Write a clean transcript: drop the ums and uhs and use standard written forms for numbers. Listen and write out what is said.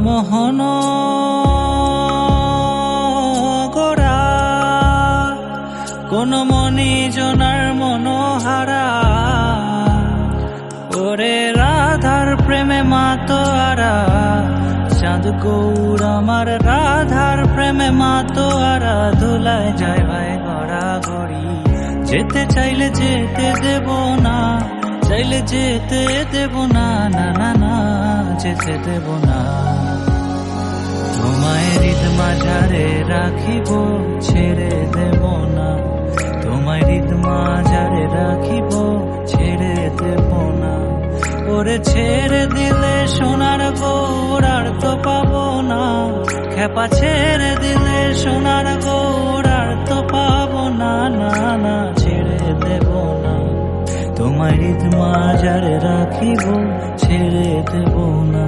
মোহন গোরা কোন মনি জনার মনোহারা ওরে রাধার প্রেমে মাতোয়ারা চাঁদ গৌর আমার রাধার প্রেমে মাতোয়ারা ধুলায় যায় ভাই গড়া গড়ি যেতে চাইলে যেতে দেব না চাইলে যেতে দেব না না না না যেতে দেব না তোমায় হৃদ মাঝারে রাখিব ছেড়ে দেব না তোমায় হৃদ মাঝারে রাখিব ছেড়ে দেব না ওরে ছেড়ে দিলে সোনার গৌর আর তো পাবো না খেপা ছেড়ে দিলে সোনার গৌর আর তো পাবো না না না ছেড়ে দেব না তোমায় হৃদ মাঝারে রাখিব ছেড়ে দেব না।